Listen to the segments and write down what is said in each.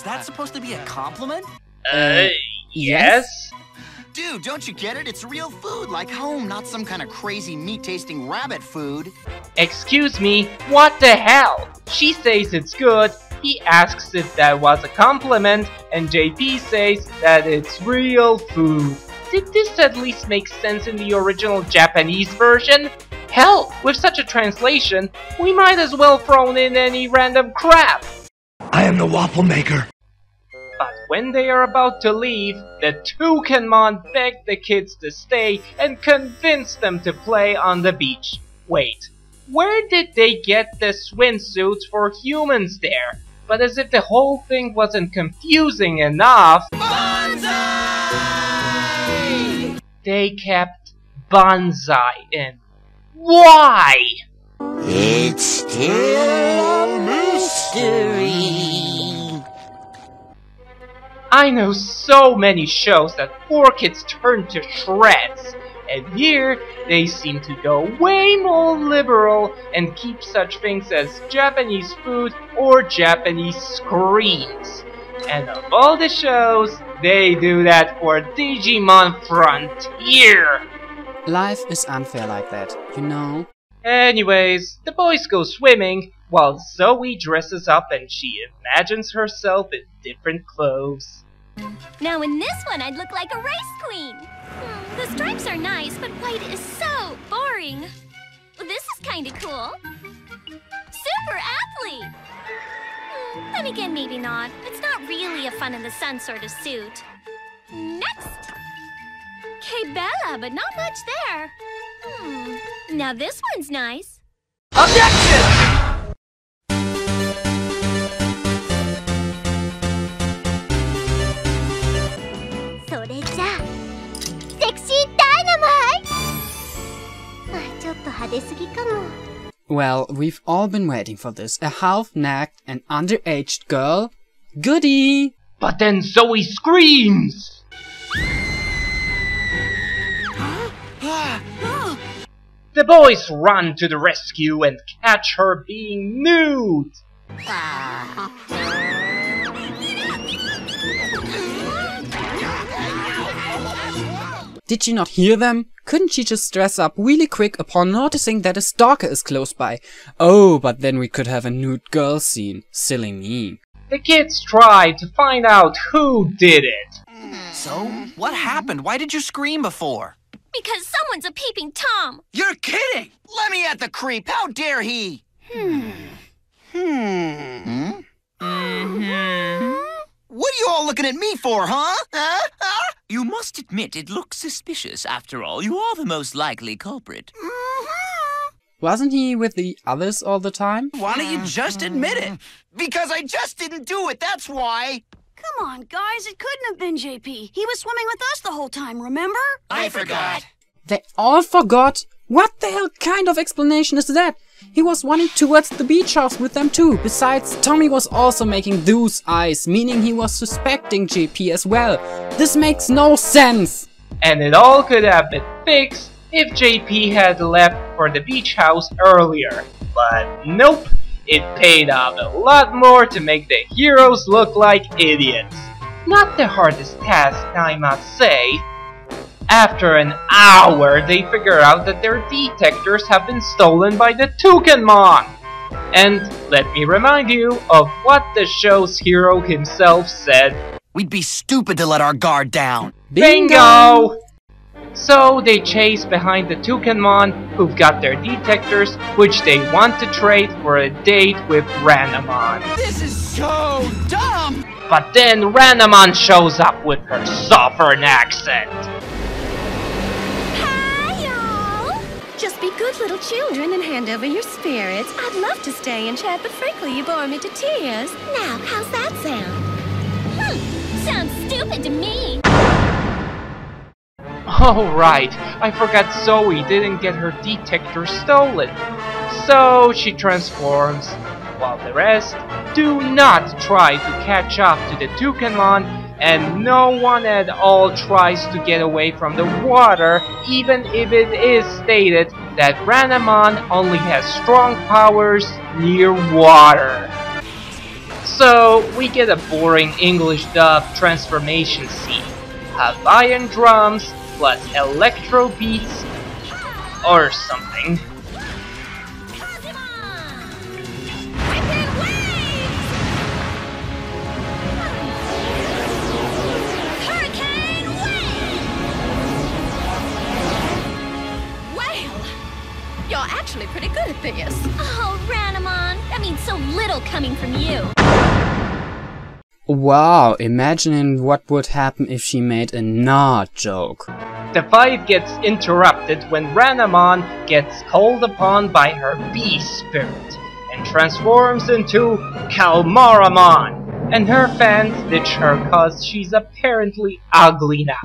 that supposed to be a compliment? Yes? Dude, don't you get it? It's real food, like home, not some kind of crazy meat-tasting rabbit food. Excuse me, what the hell? She says it's good, he asks if that was a compliment, and JP says that it's real food. Did this at least make sense in the original Japanese version? Hell, with such a translation, we might as well throw in any random crap. I am the waffle maker. But when they are about to leave, the Toucanmon beg the kids to stay and convince them to play on the beach. Wait, where did they get the swimsuits for humans there? But as if the whole thing wasn't confusing enough, Banzai! They kept Banzai in. Why? It's still a mystery. I know so many shows that poor kids turn to shreds, and here they seem to go way more liberal and keep such things as Japanese food or Japanese screens. And of all the shows, they do that for Digimon Frontier. Life is unfair like that, you know? Anyways, the boys go swimming, while Zoe dresses up and she imagines herself in different clothes. Now in this one I'd look like a race queen. The stripes are nice, but white is so boring. This is kinda cool. Super athlete! Then again, maybe not. It's not really a fun in the sun sort of suit. Next! Que bella, but not much there. Now this one's nice. Objection! Well, we've all been waiting for this. A half-nacked and underaged girl? Goody! But then Zoe screams! The boys run to the rescue and catch her being nude! Did you not hear them? Couldn't she just dress up really quick upon noticing that a stalker is close by? Oh, but then we could have a nude girl scene. Silly me. The kids try to find out who did it. So, what happened? Why did you scream before? Because someone's a peeping Tom. You're kidding! Let me at the creep! How dare he! What are you all looking at me for, huh? You must admit it looks suspicious. After all, you are the most likely culprit. Wasn't he with the others all the time? Why don't you just admit it? Because I just didn't do it, that's why! Come on, guys, it couldn't have been JP. He was swimming with us the whole time, remember? I forgot. They all forgot? What the hell kind of explanation is that? He was running towards the beach house with them too. Besides, Tommy was also making those eyes, meaning he was suspecting JP as well. This makes no sense! And it all could have been fixed if JP had left for the beach house earlier. But nope, it paid off a lot more to make the heroes look like idiots. Not the hardest task, I must say. After an hour, they figure out that their detectors have been stolen by the Toucanmon. And let me remind you of what the show's hero himself said. We'd be stupid to let our guard down. Bingo! So they chase behind the Toucanmon, who've got their detectors, which they want to trade for a date with Ranamon. This is so dumb! But then Ranamon shows up with her southern accent. Just be good little children and hand over your spirits. I'd love to stay and chat, but frankly, you bore me to tears. Now, how's that sound? Sounds stupid to me. Oh right, I forgot Zoe didn't get her detector stolen. So she transforms, while the rest do not try to catch up to the Toucanmon, and no one at all tries to get away from the water, even if it is stated that Ranamon only has strong powers near water. So we get a boring English dub transformation scene. Hawaiian drums plus electro beats or something. You're actually pretty good at this. Oh, Ranamon, that means so little coming from you. Wow, imagining what would happen if she made a not joke. The fight gets interrupted when Ranamon gets called upon by her beast spirit and transforms into Kohomaru, and her fans ditch her cause she's apparently ugly now.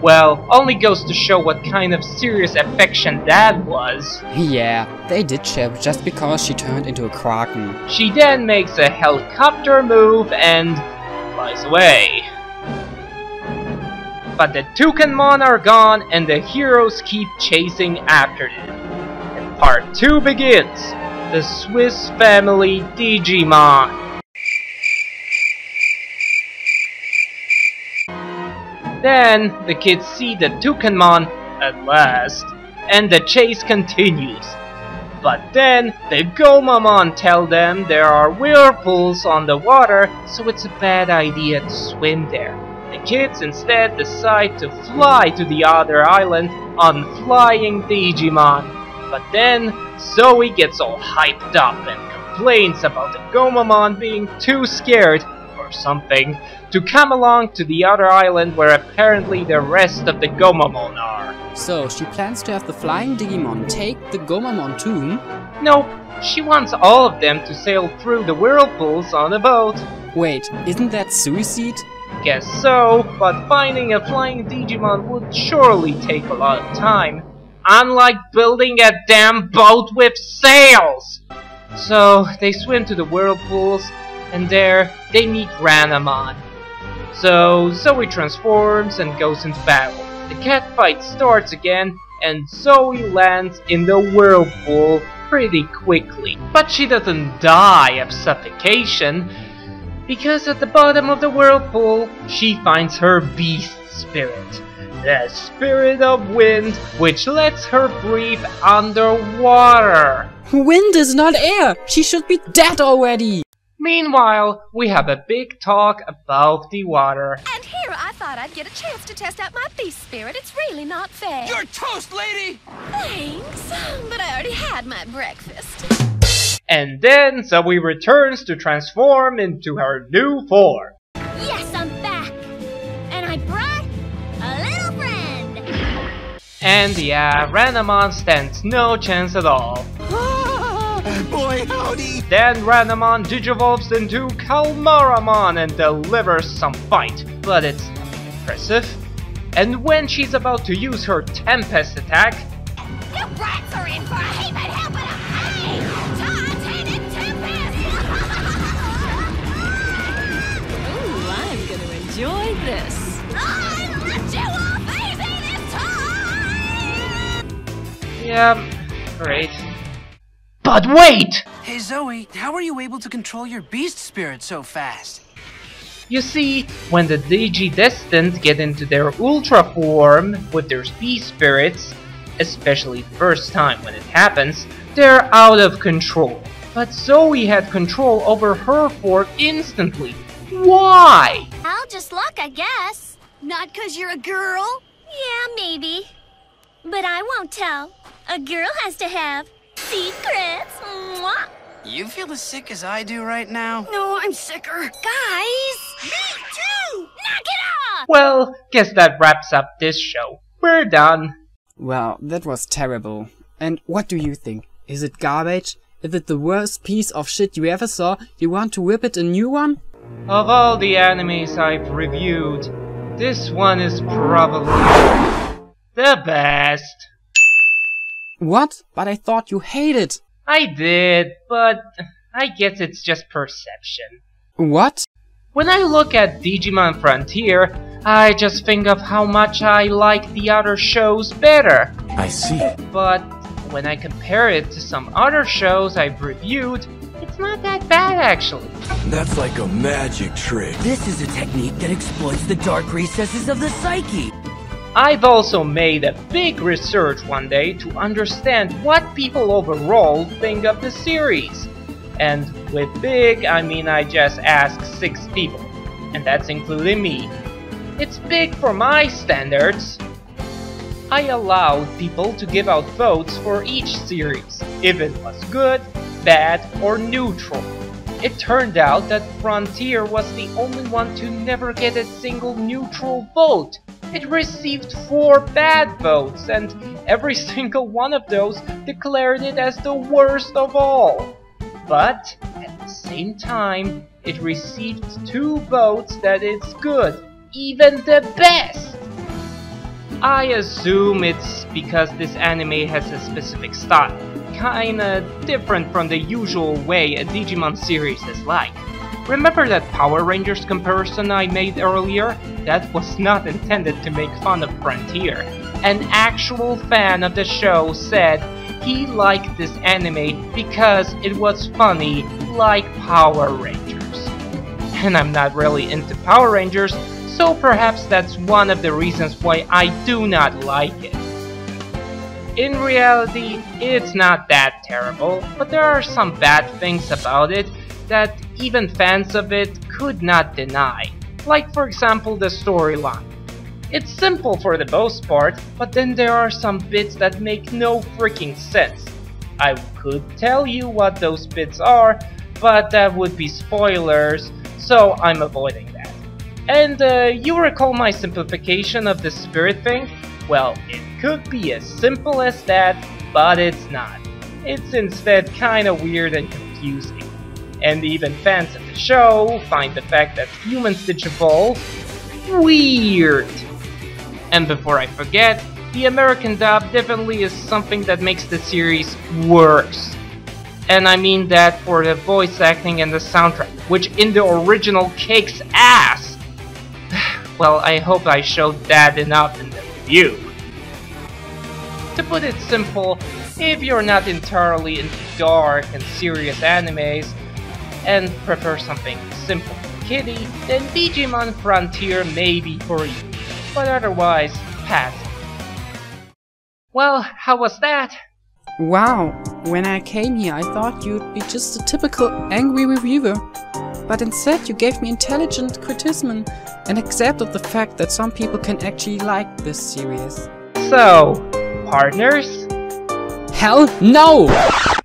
Well, only goes to show what kind of serious affection that was. Yeah, they did ship just because she turned into a kraken. She then makes a helicopter move and flies away. But the Toucanmon are gone and the heroes keep chasing after them. And part 2 begins. The Swiss family Digimon. Then the kids see the Toucanmon at last, and the chase continues. But then the Gomamon tell them there are whirlpools on the water, so it's a bad idea to swim there. The kids instead decide to fly to the other island on flying Digimon. But then Zoe gets all hyped up and complains about the Gomamon being too scared or something to come along to the other island where apparently the rest of the Gomamon are. So she plans to have the flying Digimon take the Gomamon too? Nope, she wants all of them to sail through the whirlpools on a boat. Wait, isn't that suicide? Guess so, but finding a flying Digimon would surely take a lot of time. Unlike building a damn boat with sails! So they swim to the whirlpools, and there they meet Ranamon. So Zoe transforms and goes into battle. The cat fight starts again, and Zoe lands in the whirlpool pretty quickly. But she doesn't die of suffocation, because at the bottom of the whirlpool, she finds her beast spirit. The spirit of wind, which lets her breathe underwater. Wind is not air! She should be dead already! Meanwhile, we have a big talk above the water. And here I thought I'd get a chance to test out my beast spirit. It's really not fair. You're toast, lady! Thanks, but I already had my breakfast. And then Zoe returns to transform into her new form. Yes, I'm back! And I brought a little friend! And yeah, Ranamon stands no chance at all. Boy, howdy! Then Ranamon digivolves into Kohomaru and delivers some fight, but it's nothing impressive. And when she's about to use her Tempest attack... You brats are in for a heap of help and a hey! Titanic Tempest! Ooh, I'm gonna enjoy this. I let you off easy this time! Yeah, great. But wait! Hey Zoe, how are you able to control your beast spirit so fast? You see, when the Digi-Destined get into their Ultra form with their beast spirits, especially the first time when it happens, they're out of control. But Zoe had control over her form instantly. Why? I'll just luck, I guess. Not 'cause you're a girl? Yeah, maybe. But I won't tell. A girl has to have secrets. Mwah. You feel as sick as I do right now? No, I'm sicker. Guys! Me too! Knock it off! Well, guess that wraps up this show. We're done. Well, that was terrible. And what do you think? Is it garbage? Is it the worst piece of shit you ever saw? You want to whip it a new one? Of all the animes I've reviewed, this one is probably the best. What? But I thought you hated it. I did, but I guess it's just perception. What? When I look at Digimon Frontier, I just think of how much I like the other shows better. I see. But when I compare it to some other shows I've reviewed, it It's not that bad, actually. That's like a magic trick. This is a technique that exploits the dark recesses of the psyche. I've also made a big research one day to understand what people overall think of the series. And with big, I mean I just asked 6 people, and that's including me. It's big for my standards. I allowed people to give out votes for each series, if it was good, bad, or neutral. It turned out that Frontier was the only one to never get a single neutral vote. It received 4 bad votes, and every single one of those declared it as the worst of all. But at the same time, it received 2 votes that it's good, even the best. I assume it's because this anime has a specific style, kinda different from the usual way a Digimon series is like. Remember that Power Rangers comparison I made earlier? That was not intended to make fun of Frontier. An actual fan of the show said he liked this anime because it was funny like Power Rangers. And I'm not really into Power Rangers, so perhaps that's one of the reasons why I do not like it. In reality, it's not that terrible, but there are some bad things about it that even fans of it could not deny. Like for example the storyline. It's simple for the most part, but then there are some bits that make no freaking sense. I could tell you what those bits are, but that would be spoilers, so I'm avoiding that. And you recall my simplification of the spirit thing? Well, it could be as simple as that, but it's not. It's instead kinda weird and confusing. And even fans of the show find the fact that humans digivolve weird. And before I forget, the American dub definitely is something that makes the series worse. And I mean that for the voice acting and the soundtrack, which in the original kicks ass. Well, I hope I showed that enough in the review. To put it simple, if you're not entirely into dark and serious animes, and prefer something simple and kiddie, then Digimon Frontier may be for you, but otherwise, pass it. Well, how was that? Wow, when I came here I thought you'd be just a typical angry reviewer, but instead you gave me intelligent criticism and accepted the fact that some people can actually like this series. So, partners? Hell no!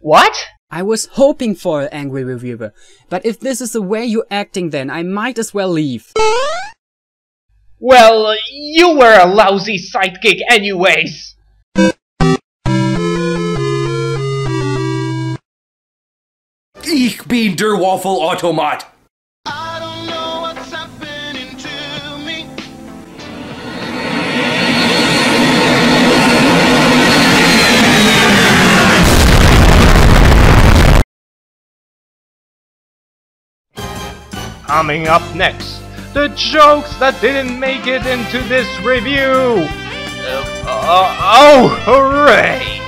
What? I was hoping for an angry reviewer, but if this is the way you're acting then I might as well leave. Well, you were a lousy sidekick anyways! Ich bin der WhiOfAlchemy. I don't know what's happening to me. Coming up next, the jokes that didn't make it into this review! Oh, hooray!